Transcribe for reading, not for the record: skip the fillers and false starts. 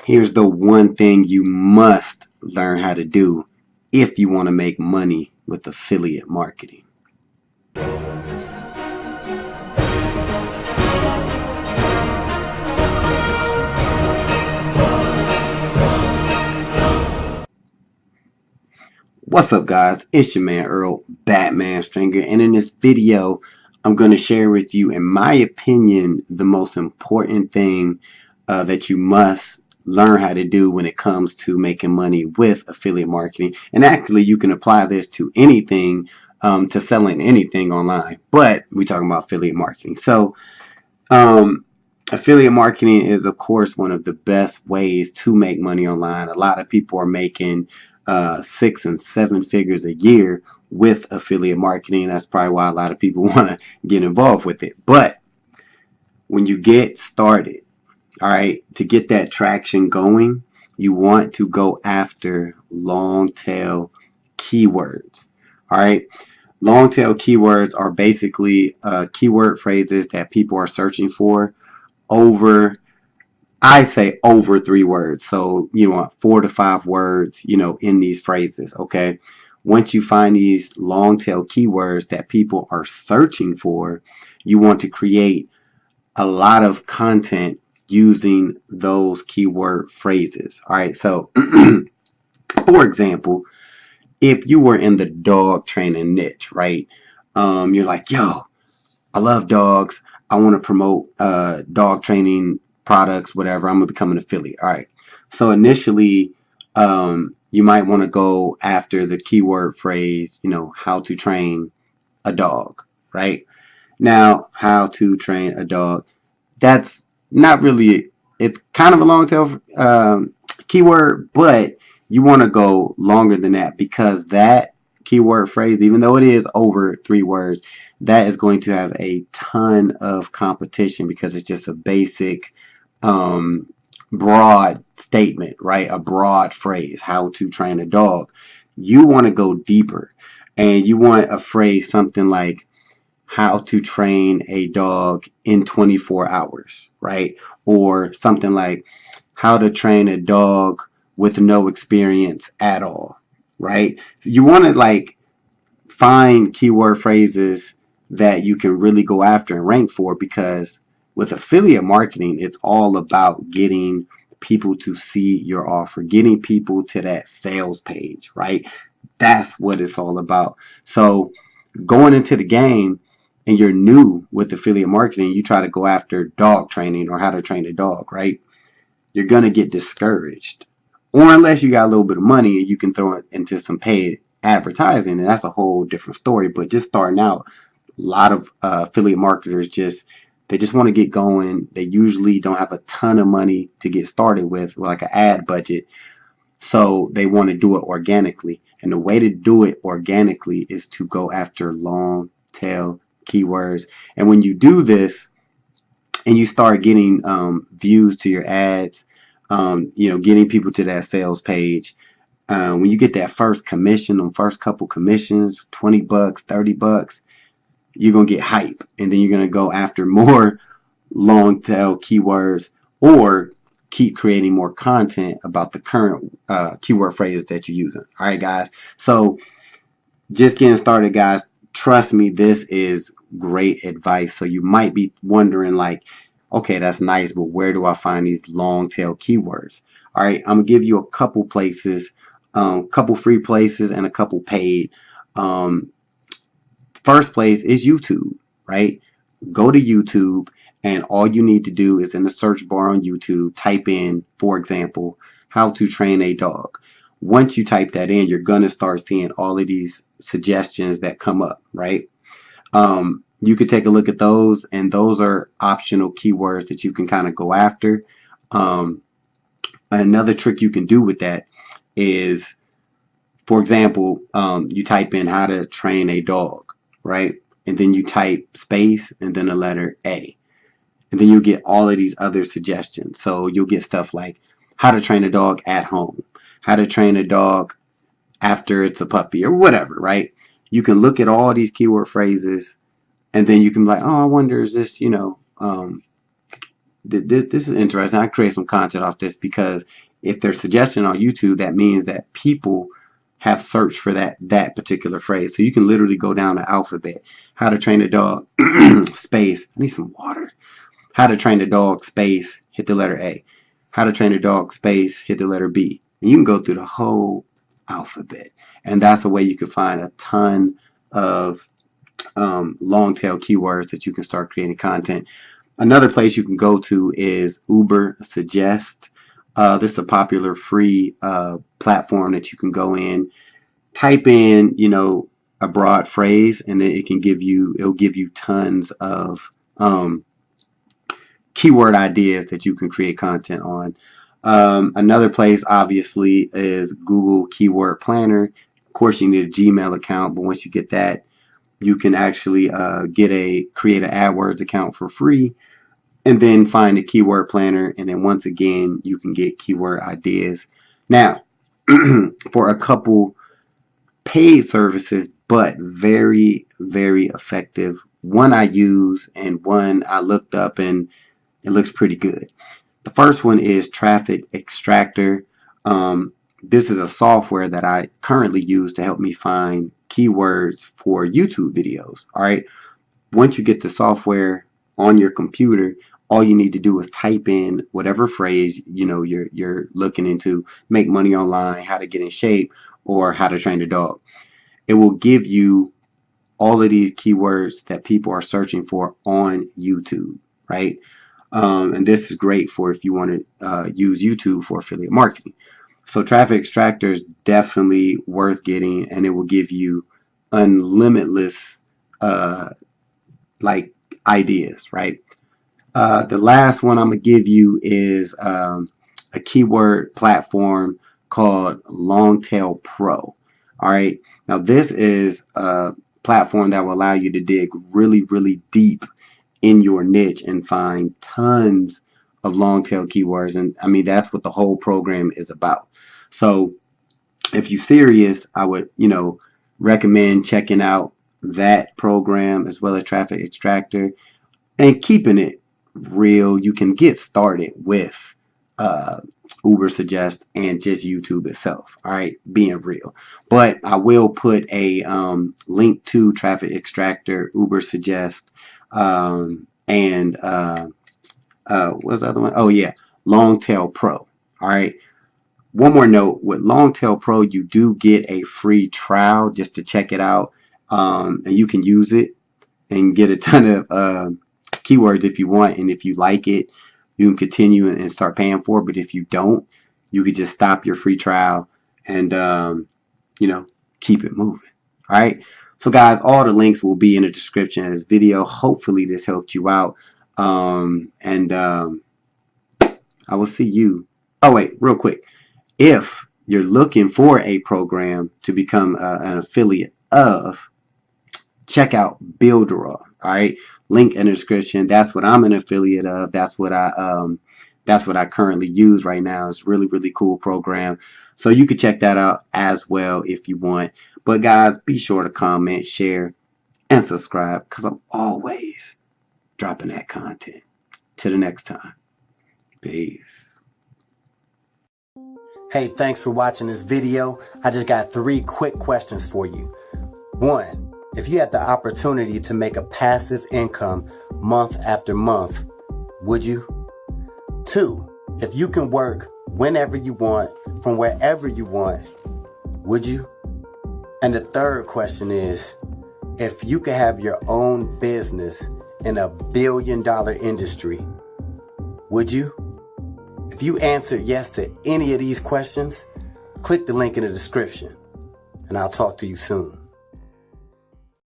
Here's the one thing you must learn how to do if you want to make money with affiliate marketing. What's up, guys? It's your man Earl, Batman Stringer, and in this video I'm going to share with you, in my opinion, the most important thing that you must learn how to do when it comes to making money with affiliate marketing. And actually, you can apply this to anything, to selling anything online, but we're talking about affiliate marketing. So um, affiliate marketing is, of course, one of the best ways to make money online. A lot of people are making 6 and 7 figures a year with affiliate marketing. That's probably why a lot of people want to get involved with it. But when you get started, all right, to get that traction going, you want to go after long tail keywords. All right. Long tail keywords are basically keyword phrases that people are searching for over, I say over 3 words. So you want 4 to 5 words, in these phrases. Okay. Once you find these long tail keywords that people are searching for, you want to create a lot of content using those keyword phrases. All right. So for example, if you were in the dog training niche, right? You're like, yo, I love dogs. I want to promote dog training products, whatever. I'm going to become an affiliate. All right. So initially, you might want to go after the keyword phrase, how to train a dog, right? Now, how to train a dog. That's not really, it's kind of a long tail keyword, but you want to go longer than that, because that keyword phrase, even though it is over 3 words, that is going to have a ton of competition because it's just a basic broad statement, right? A broad phrase, how to train a dog. You want to go deeper, and you want a phrase something like how to train a dog in 24 hours, right? Or something like how to train a dog with no experience at all, right? You want to find keyword phrases that you can really go after and rank for, because with affiliate marketing, it's all about getting people to see your offer, getting people to that sales page, right? That's what it's all about. So going into the game and you're new with affiliate marketing, you try to go after dog training or how to train a dog, right? You're going to get discouraged. Or unless you got a little bit of money and you can throw it into some paid advertising, and that's a whole different story. But just starting out, a lot of affiliate marketers they just want to get going. They usually don't have a ton of money to get started with, like an ad budget. So they want to do it organically. And the way to do it organically is to go after long tail keywords. And when you do this and you start getting views to your ads, getting people to that sales page, when you get that first commission, on first couple commissions, $20, $30, you're going to get hype. And then you're going to go after more long tail keywords, or keep creating more content about the current keyword phrases that you're using. All right, guys. So just getting started, guys. Trust me, this is great advice. So you might be wondering, like, okay, that's nice, but where do I find these long tail keywords? All right, I'm gonna give you a couple places, couple free places and a couple paid. First place is YouTube, right? Go to YouTube, and all you need to do is in the search bar on YouTube, type in, for example, how to train a dog. Once you type that in, you're going to start seeing all of these suggestions that come up, right? You could take a look at those, and those are optional keywords that you can kind of go after. Another trick you can do with that is, for example, you type in how to train a dog, right? And then you type space and then the letter A. And then you'll get all of these other suggestions. So you'll get stuff like how to train a dog at home, how to train a dog after it's a puppy, or whatever, right? You can look at all these keyword phrases, and then you can be like, oh, I wonder, is this, this is interesting. I create some content off this because if they're suggesting on YouTube, that means that people have searched for that particular phrase. So you can literally go down the alphabet. How to train a dog space. I need some water. How to train a dog space, hit the letter A. How to train a dog space, hit the letter B. And you can go through the whole alphabet. And that's a way you can find a ton of long tail keywords that you can start creating content. Another place you can go to is Uber Suggest. This is a popular free platform that you can go in, type in, a broad phrase, and then it'll give you tons of keyword ideas that you can create content on. Another place obviously is Google Keyword Planner. Of course, you need a Gmail account, but once you get that, you can actually create an AdWords account for free, and then find a keyword planner, and then once again you can get keyword ideas. Now, for a couple paid services, but very, very effective. One I use and one I looked up, and it looks pretty good. The first one is Traffic Extractor. This is a software that I currently use to help me find keywords for YouTube videos. All right. Once you get the software on your computer, all you need to do is type in whatever phrase you're looking into: make money online, how to get in shape, or how to train a dog. It will give you all of these keywords that people are searching for on YouTube, right? And this is great for if you want to use YouTube for affiliate marketing. So Traffic Extractor is definitely worth getting, and it will give you unlimitless ideas, right? The last one I'm gonna give you is a keyword platform called Longtail Pro. All right, now this is a platform that will allow you to dig really, really deep in your niche and find tons of long tail keywords. And I mean, that's what the whole program is about. So if you're serious, I would, recommend checking out that program as well as Traffic Extractor and keeping it real. You can get started with Uber Suggest and just YouTube itself. All right, being real. But I will put a link to Traffic Extractor, Uber Suggest, and what's the other one? Oh yeah, Longtail Pro. All right. One more note, with Longtail Pro, you do get a free trial just to check it out, and you can use it and get a ton of keywords if you want, and if you like it, you can continue and start paying for it. But if you don't, you could just stop your free trial and keep it moving. All right. So guys, all the links will be in the description of this video. Hopefully this helped you out, and I will see you. Oh wait, real quick. If you're looking for a program to become an affiliate of, check out Builderall. All right, link in the description. That's what I'm an affiliate of. That's what I currently use right now. It's a really, really cool program. So you can check that out as well if you want. But guys, be sure to comment, share, and subscribe, because I'm always dropping that content. Till the next time. Peace. Hey, thanks for watching this video. I just got 3 quick questions for you. 1, if you had the opportunity to make a passive income month after month, would you? 2, if you can work whenever you want, from wherever you want, would you? And the 3rd question is, if you could have your own business in a billion-dollar industry, would you? If you answered yes to any of these questions, click the link in the description, and I'll talk to you soon.